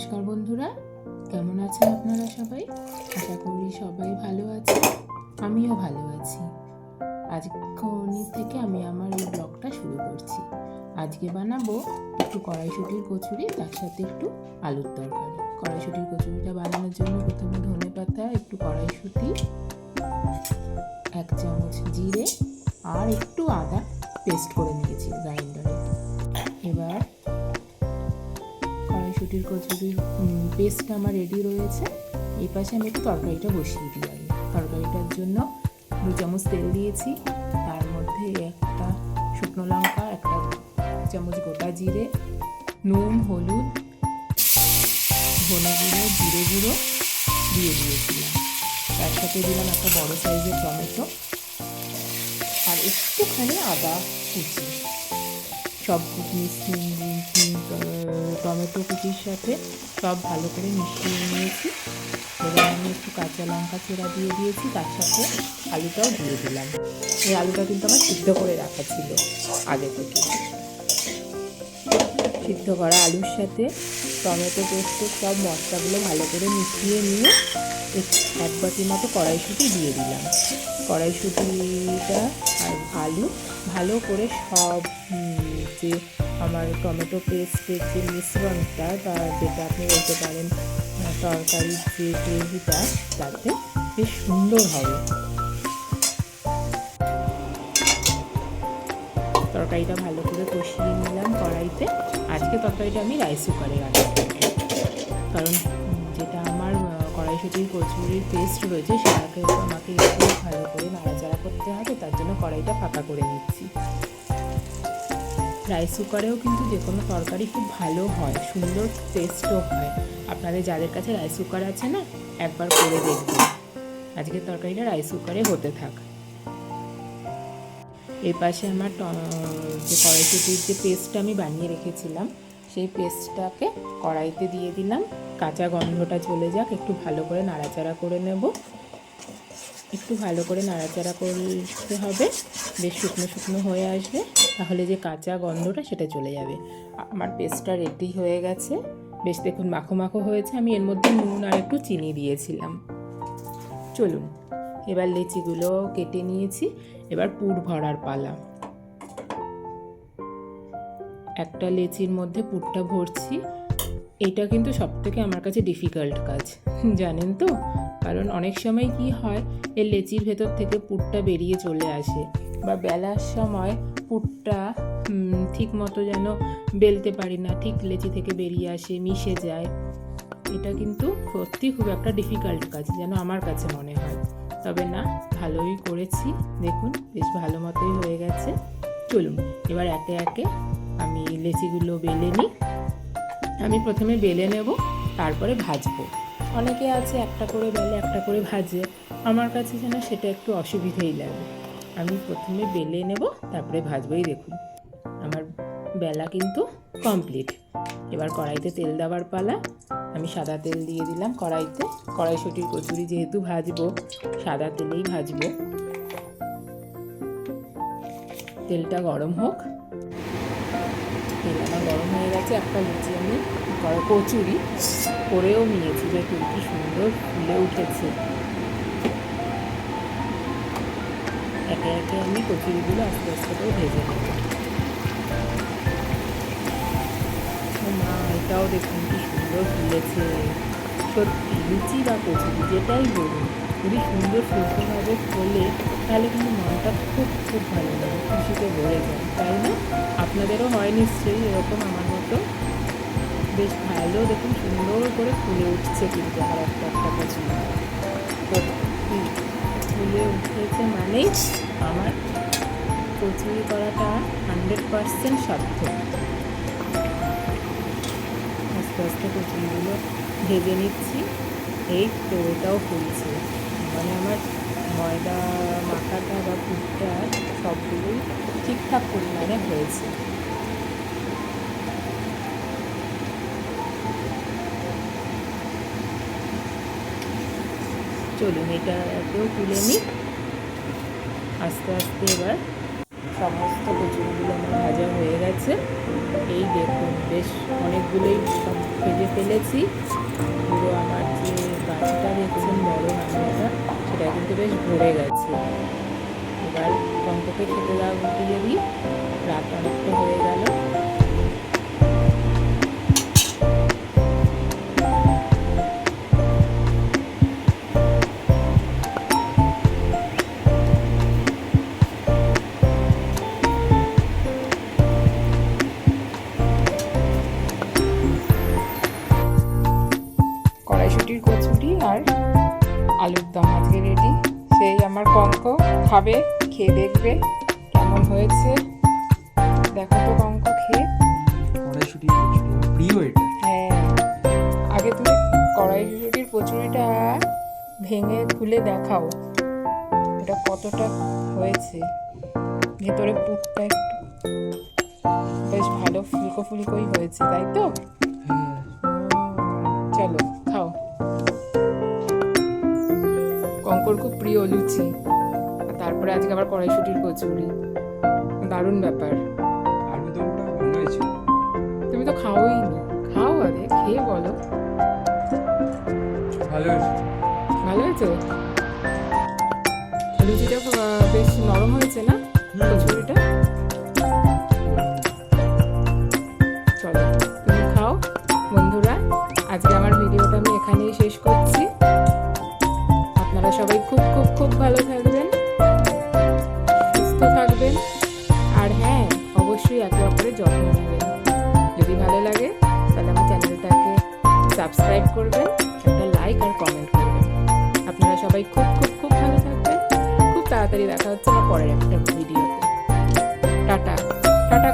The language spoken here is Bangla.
নমস্কার বন্ধুরা, কেমন আছেন আপনারা সবাই? আশা করি সবাই ভালো আছে, আমিও ভালো আছি। আজকে থেকে আমি আমার এই ব্লগটা শুরু করছি। আজকে বানাবো একটু কড়াইশুঁটির কচুরি, তার সাথে একটু আলুর তরকারি। কড়াইশুঁটির কচুরিটা বানানোর জন্য প্রথমে ধনেপাতা, একটু কড়াইশুঁটি, 1 চামচ জিরে আর একটু আদা পেস্ট করে নিয়েছি গ্রাইন্ডারে। এবার কড়াইশুঁটির কচুরির পেস্টটা আমার রেডি রয়েছে। এই পাশে আমি একটু তরকারিটা বসিয়ে দিই আগে। তরকারিটার জন্য 2 চামচ তেল দিয়েছি, তার মধ্যে একটা শুকনো লঙ্কা, 1 চামচ গোটা জিরে, নুন, হলুদ, ধনে গুঁড়ো, জিরে গুঁড়ো দিয়ে দিয়েছিলাম। তার সাথে দিলাম একটা বড় সাইজের টমেটো আর একটুখানি আদা কুচি। সব টমেটো কুচির সাথে সব ভালো করে মিশিয়ে নিয়েছি। এবার আমি একটু কাঁচা লঙ্কা চেরা দিয়ে দিয়েছি, তার সাথে আলুটাও দিয়ে দিলাম। এই আলুটা কিন্তু আমার সিদ্ধ করে রাখা ছিল আগে থেকে। সিদ্ধ করা আলুর সাথে টমেটো পেস্টের সব মশলাগুলো ভালো করে মিশিয়ে নিয়ে 1 বাটি মতো কড়াইশুঁটি দিয়ে দিলাম। কড়াইশুঁটিটা আর আলু ভালো করে সব যে আমার টমেটো পেস্টের যে মিশ্রণটা, বা যেটা আপনি বলতে পারেন তরকারির যে গ্রেভিটা, তাতে বেশ সুন্দর হবে। তরকারিটা ভালো করে কষিয়ে নিলাম কড়াইতে। আজকে তরকারিটা আমি রাইস কুকারে রাখি, কারণ যেটা আমার কড়াইশুঁটির কচুরির পেস্ট রয়েছে সেটাকে আমাকে একটু ভালো করে নাড়াচাড়া করতে হবে, তার জন্য কড়াইটা ফাঁকা করে নিচ্ছি। রাইস কুকারেও কিন্তু যে কোনো তরকারি খুব ভালো হয়, সুন্দর টেস্টও হয়। আপনাদের যাদের কাছে রাইস কুকার আছে না, একবার করে দেখবেন। আজকে তরকারিটা রাইস কুকারে হতে থাক। এই পাশে আমার যে কড়াইশুঁটির যে পেস্টটা আমি বানিয়ে রেখেছিলাম, সেই পেস্টটাকে কড়াইতে দিয়ে দিলাম। কাঁচা গন্ধটা চলে যাক, একটু ভালো করে নাড়াচাড়া করে নেব। একটু ভালো করে নাড়াচাড়া করতে হবে, বেশ শুকনো শুকনো হয়ে আসবে, তাহলে যে কাঁচা গন্ধটা সেটা চলে যাবে। আমার পেস্টটা রেডি হয়ে গেছে, বেশ দেখুন মাখো মাখো হয়েছে। আমি এর মধ্যে নুন আর একটু চিনি দিয়েছিলাম। চলুন এবার লেচিগুলো কেটে নিয়েছি, এবার পুর ভরার পালা। একটা লেচির মধ্যে পুরটা ভরছি। এটা কিন্তু সবথেকে আমার কাছে ডিফিকাল্ট কাজ, জানেন তো, কারণ অনেক সময় কি হয়, এই লেচির ভেতর থেকে পুরটা বেরিয়ে চলে আসে, বা বেলার সময় পুরটা ঠিক মতো যেন বেলতে পারি না, ঠিক লেচি থেকে বেরিয়ে আসে, মিশে যায়। এটা কিন্তু সত্যি খুব একটা ডিফিকাল্ট কাজ, যেন আমার কাছে মনে হয়। তবে না, ভালোই করেছি, দেখুন বেশ ভালো মতোই হয়ে গেছে। চলুন এবার একে একে আমি লেচিগুলো বেলে নিই। আমি প্রথমে বেলে নেব, তারপরে ভাজবো। অনেকে আছে একটা করে বেলে একটা করে ভাজে, আমার কাছে যেন সেটা একটু অসুবিধেই লাগে। আমি প্রথমে বেলে নেব, তারপরে ভাজবোই। দেখুন আমার বেলা কিন্তু কমপ্লিট। এবার কড়াইতে তেল দেওয়ার পালা। আমি সাদা তেল দিয়ে দিলাম কড়াইতে। কড়াইশুঁটির কচুরি যেহেতু ভাজবো, সাদা তেলেই ভাজবো। তেলটা গরম হোক। তেল আমার গরম হয়ে গেছে। একটা লুচি আমি কচুরি করেও নিয়েছি, যে কি সুন্দর ফুলে উঠেছে। একে একে আমি কচুরিগুলো আস্তে আস্তে করে ভেজে নেব। মা, এটাও দেখুন কি সুন্দর ফুলেছে। সত্যি লুচি বা কচুরি যেটাই বলুন, যদি সুন্দর সুস্থভাবে ফোলে, তাহলে কিন্তু মনটা খুব খুব ভালো লাগে, খুশিতে ভরে যায়, তাই না? আপনাদেরও হয় নিশ্চয়ই এরকম আমার মতো। বেশ ভালো দেখুন সুন্দর করে ফুলে উঠছে কিন্তু আমার একটা একটা কচুরি। সত্যি ফুলে উঠেছে মানেই আমার কচুরি করাটা 100% সার্থক। আস্তে আস্তে কচুরিগুলো ভেজে নিচ্ছি। এই তো এটাও ফুলছে, মানে আমার ময়দা মাখাটা বা পুরটা সবগুলোই ঠিকঠাক পরিমাণে হয়েছে। চলুন এটাকেও তুলে নিই আস্তে আস্তে। এবার সমস্ত কচুরিগুলো আমার ভাজা হয়ে গেছে। এই দেখুন বেশ অনেকগুলোই সব ভেজে ফেলেছি। পুরো আমার যে বাটিটা দেখছেন বড় হাঁড়িটা, সেটা কিন্তু বেশ ভরে গেছে। এবার কঙ্ককে খেতে দিয়ে দিই, রাত অনেকটা হয়ে গেল। কড়াইশুটির কচুরি আর আলুর দম আজকে রেডি। সেই আমার কঙ্ক খাবে, খেয়ে দেখবে কেমন হয়েছে। দেখো তো কঙ্ক খেয়ে। কড়াইশুটির কচুরি আমার প্রিয় এটা। হ্যাঁ, আগে তুমি কড়াইশুটির কচুরিটা ভেঙে খুলে দেখাও এটা কতটা হয়েছে। ভেতরে পুরটা একটু বেশ ভালো ফুলকো ফুলকোই হয়েছে, তাই তো? হ্যাঁ, চলো খাও। কঙ্কর খুব প্রিয় লুচি, আর তারপরে আজকে আবার কড়াইশুটির কচুরি, দারুণ ব্যাপার। আলু দমটা ভালো হয়েছে। তুমি তো খাওই নি, খাও আগে, খেয়ে বলো। ভালো হয়েছে। ভালো হয়েছে? লুচিটা বেশ নরম হয়েছে না, কচুরিটা? চলো তুমি খাও। বন্ধুরা, আজকে আমার ভিডিওটা আমি এখানেই শেষ করছি। আপনারা সবাই খুব খুব খুব ভালো থাকবেন, সুস্থ থাকবেন, আর হ্যাঁ, অবশ্যই একে অপরের যত্ন নেবেন। যদি ভালো লাগে তাহলে আমার চ্যানেলটাকে সাবস্ক্রাইব করবেন, একটা লাইক আর কমেন্ট করবেন। আপনারা সবাই খুব খুব খুব ভালো থাকবেন। খুব তাড়াতাড়ি দেখা হচ্ছে আমার পরের একটা ভিডিওতে। Tata tata.